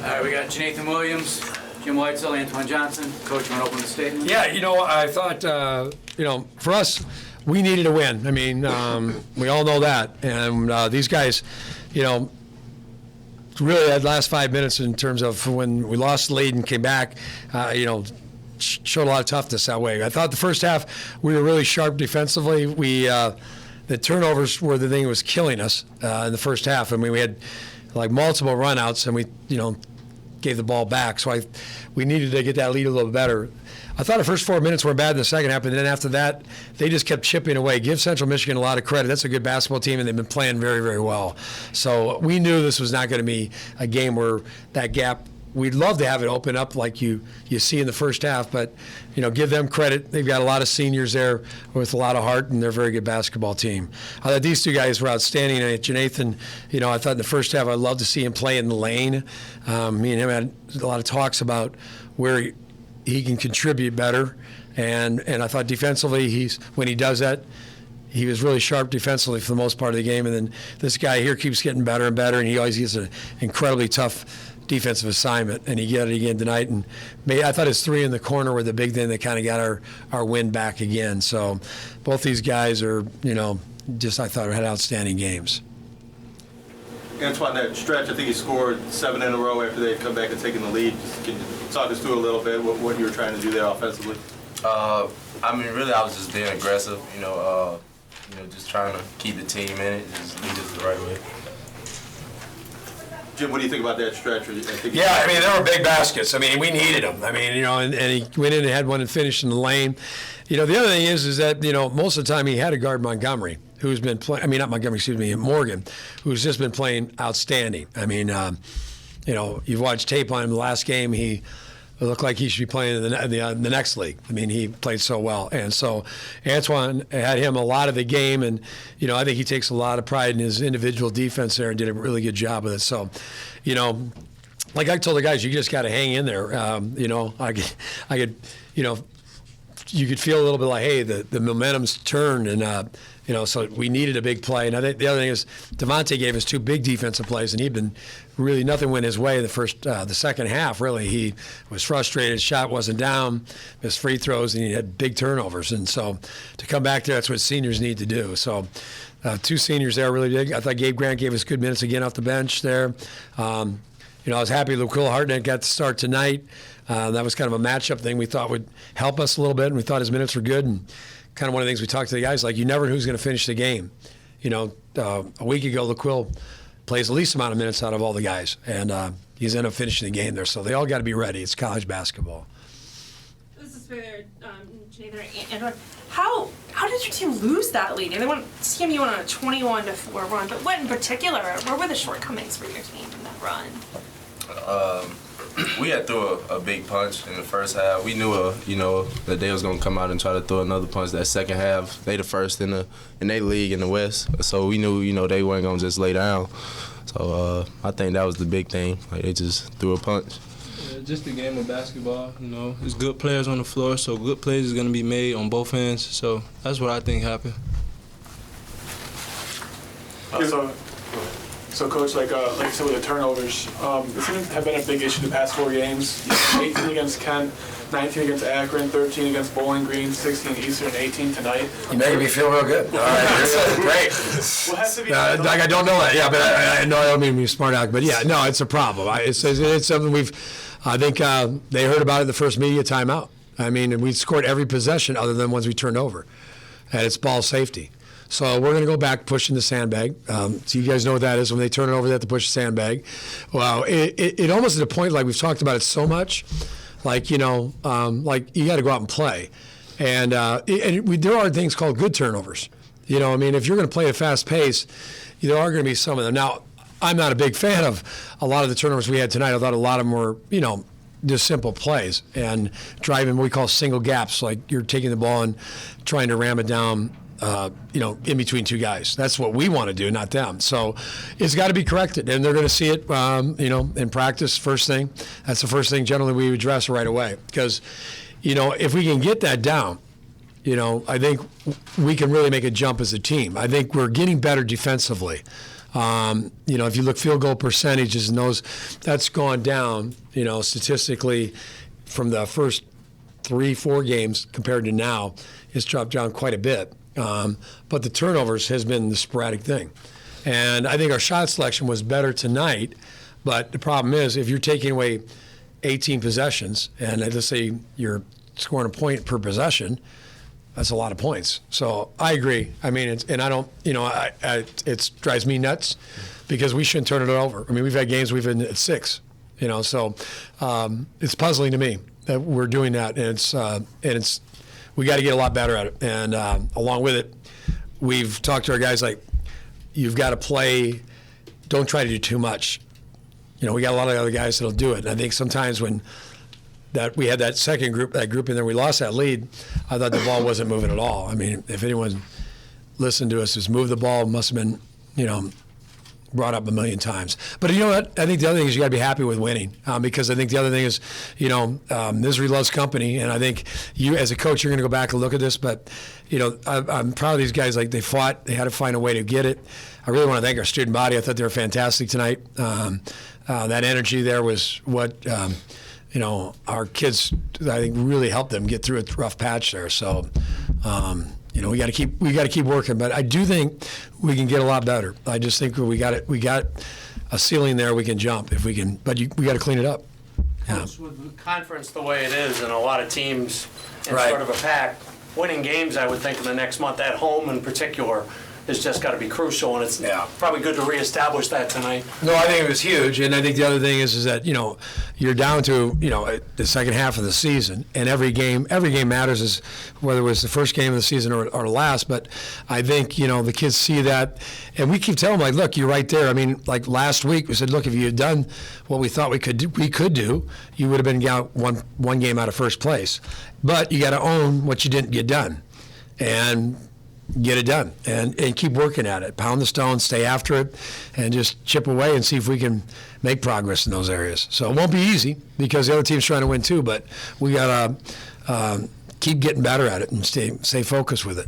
All right, we got Nathan Williams, Jim Whitesell, Antoine Johnson. Coach, you want to open the statement? Yeah, I thought, for us, we needed a win. I mean, we all know that. And these guys, really that last 5 minutes in terms of when we lost the lead and came back, showed a lot of toughness that way. I thought the first half we were really sharp defensively. The turnovers were the thing that was killing us in the first half. I mean, we had like multiple runouts and we, gave the ball back. So we needed to get that lead a little better. I thought the first 4 minutes were bad in the second half, and then after that, they just kept chipping away. Give Central Michigan a lot of credit. That's a good basketball team, and they've been playing very, very well. So we knew this was not going to be a game where that gap, we'd love to have it open up like you see in the first half, but, give them credit. They've got a lot of seniors there with a lot of heart, and they're a very good basketball team. I thought these two guys were outstanding. And Jonathan, I thought in the first half I'd love to see him play in the lane. Me and him had a lot of talks about where he can contribute better, and I thought defensively, when he does that, he was really sharp defensively for the most part of the game. And then this guy here keeps getting better and better, and he always gets an incredibly tough defensive assignment, and he got it again tonight. And I thought his three in the corner were the big thing that kind of got our win back again. So both these guys are, I thought had outstanding games. Antoine, that stretch, I think he scored 7 in a row after they had come back and taken the lead. Can you talk us through a little bit what you were trying to do there offensively? Really, I was just being aggressive, just trying to keep the team in it, just lead us the right way. Jim, what do you think about that stretch? They were big baskets. We needed them. And he went in and had one and finished in the lane. The other thing is that, most of the time he had to guard Montgomery, who's been playing, Morgan, who's just been playing outstanding. You've watched tape on him the last game. He looked like he should be playing in the next league. He played so well. And so Antoine had him a lot of the game, and, I think he takes a lot of pride in his individual defense there and did a really good job with it. So, like I told the guys, you just got to hang in there. You could feel a little bit like, hey, the momentum's turned, and so we needed a big play. And I think the other thing is Devontae gave us 2 big defensive plays, and he'd been really nothing went his way the second half. Really, he was frustrated. Shot wasn't down, missed free throws, and he had big turnovers. And so to come back there, that's what seniors need to do. So 2 seniors there really big. I thought Gabe Grant gave us good minutes again off the bench there. I was happy LaQuill Hartnett got to start tonight. That was kind of a matchup thing we thought would help us a little bit, and we thought his minutes were good. And kind of one of the things we talked to the guys, like, you never know who's going to finish the game. A week ago, LaQuill plays the least amount of minutes out of all the guys, and he's ended up finishing the game there. So they all got to be ready. It's college basketball. This is for Nathan. How did your team lose that lead? CMU went on a 21-4 run, but what in particular, where were the shortcomings for your team in that run? We had threw a big punch in the first half. We knew, that they was gonna come out and try to throw another punch that second half. They the first in their league in the West, so we knew, they weren't gonna just lay down. So I think that was the big thing. Like, they just threw a punch. Yeah, just a game of basketball. There's good players on the floor, so good plays is gonna be made on both ends. So that's what I think happened. So, Coach, like you said with the turnovers, it seems to have been a big issue the past 4 games. 18 against Kent, 19 against Akron, 13 against Bowling Green, 16 Eastern, and 18 tonight. You're making me feel real good. All right, that's great. What has to be I don't know that. Yeah, but I know I don't mean to be smart aleck, but yeah, no, it's a problem. It's something I think they heard about it the first media timeout. We scored every possession other than ones we turned over, and it's ball safety. So we're going to go back pushing the sandbag. So you guys know what that is. When they turn it over, they have to push the sandbag. Well, it almost at a point, like we've talked about it so much, like you got to go out and play. And there are things called good turnovers. If you're going to play at a fast pace, there are going to be some of them. Now, I'm not a big fan of a lot of the turnovers we had tonight. I thought a lot of them were, just simple plays and driving what we call single gaps, like you're taking the ball and trying to ram it down in between 2 guys. That's what we want to do, not them. So it's got to be corrected, and they're going to see it, in practice first thing. That's the first thing generally we address right away because, if we can get that down, I think we can really make a jump as a team. I think we're getting better defensively. If you look field goal percentages and that's gone down, statistically from the first 3-4 games compared to now, it's dropped down quite a bit. But the turnovers has been the sporadic thing. And I think our shot selection was better tonight, but the problem is if you're taking away 18 possessions, and let's say you're scoring a point per possession, that's a lot of points. So I agree. I mean, it drives me nuts because we shouldn't turn it over. I mean, we've had games we've been at 6, so it's puzzling to me that we're doing that, and we got to get a lot better at it. And along with it, we've talked to our guys like, you've got to play, don't try to do too much. We got a lot of other guys that'll do it. And I think sometimes when we had that second group in there, we lost that lead, I thought the ball wasn't moving at all. I mean, if anyone listened to us, just move the ball, must have been, brought up a million times. But you know what? I think the other thing is you got to be happy with winning, because I think the other thing is, misery loves company, and I think you as a coach, you're going to go back and look at this. But I'm proud of these guys. Like, they fought, they had to find a way to get it. I really want to thank our student body. I thought they were fantastic tonight. That energy there was what our kids, I think, really helped them get through a rough patch there. So. We got to keep working, but I do think we can get a lot better. I just think we got a ceiling there we can jump if we can, but we got to clean it up. Yeah. With the conference the way it is, and a lot of teams in Right. sort of a pack, winning games, I would think in the next month at home in particular, has just got to be crucial, and it's probably good to reestablish that tonight. No, I think it was huge, and I think the other thing is that you're down to the second half of the season, and every game matters, as whether it was the first game of the season or last. But I think the kids see that, and we keep telling them, like, look, you're right there. I mean, like last week we said, look, if you had done what we thought we could do, you would have been one game out of first place. But you got to own what you didn't get done, and get it done, and keep working at it. Pound the stone, stay after it, and just chip away and see if we can make progress in those areas. So it won't be easy because the other team's trying to win too, but we got to keep getting better at it and stay focused with it.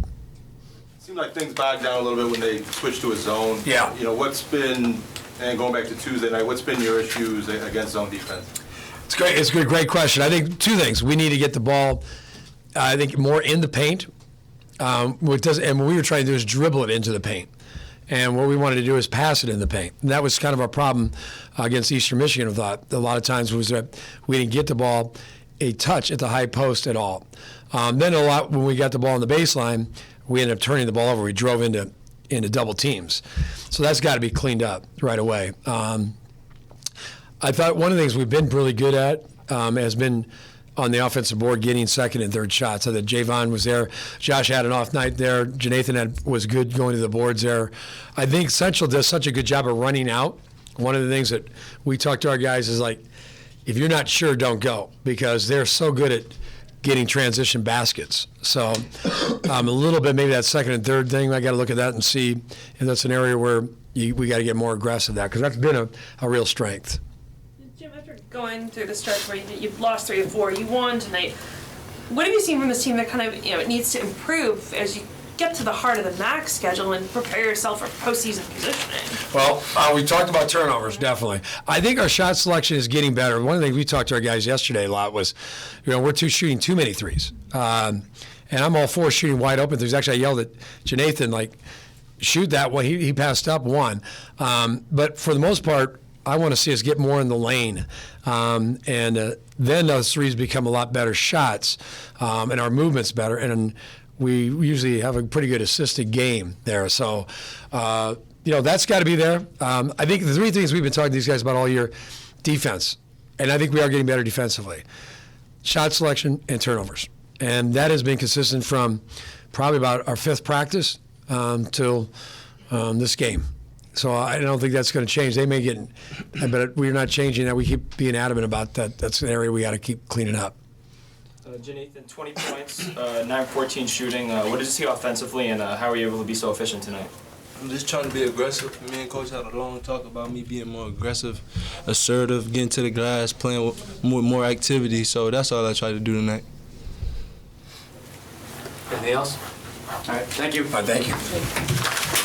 Seemed like things bogged down a little bit when they switched to a zone. Yeah. What's been, and going back to Tuesday night, what's been your issues against zone defense? It's great. It's a great question. I think two things. We need to get the ball, I think, more in the paint. And what we were trying to do is dribble it into the paint. And what we wanted to do is pass it in the paint. And that was kind of our problem against Eastern Michigan, I thought. A lot of times was that we didn't get the ball a touch at the high post at all. Then a lot when we got the ball on the baseline, we ended up turning the ball over. We drove into double teams. So that's got to be cleaned up right away. I thought one of the things we've been really good at has been on the offensive board, getting second and third shots. So that Javon was there. Josh had an off night there. Janathan was good going to the boards there. I think Central does such a good job of running out. One of the things that we talk to our guys is like, if you're not sure, don't go, because they're so good at getting transition baskets. So a little bit, maybe that second and third thing, I got to look at that and see if that's an area where we got to get more aggressive at, because that's been a real strength. Jim, after going through the stretch where you've lost 3 of 4, you won tonight. What have you seen from this team that kind of it needs to improve as you get to the heart of the MAC schedule and prepare yourself for postseason positioning? Well, we talked about turnovers, definitely. I think our shot selection is getting better. One of the things we talked to our guys yesterday a lot was, we're shooting too many threes. And I'm all for shooting wide open threes. Actually, I yelled at Janathan, shoot that one. He passed up one. But for the most part, I want to see us get more in the lane. And then those threes become a lot better shots, and our movement's better. And we usually have a pretty good assisted game there. So, that's got to be there. I think the 3 things we've been talking to these guys about all year, defense. And I think we are getting better defensively. Shot selection and turnovers. And that has been consistent from probably about our 5th practice till this game. So I don't think that's going to change. They may get, but we're not changing that. We keep being adamant about that. That's an area we got to keep cleaning up. Janathan, 20 points, 9-14 shooting. What did you see offensively, and how were you able to be so efficient tonight? I'm just trying to be aggressive. Me and Coach had a long talk about me being more aggressive, assertive, getting to the glass, playing with more activity. So that's all I tried to do tonight. Anything else? All right, thank you. Thank you.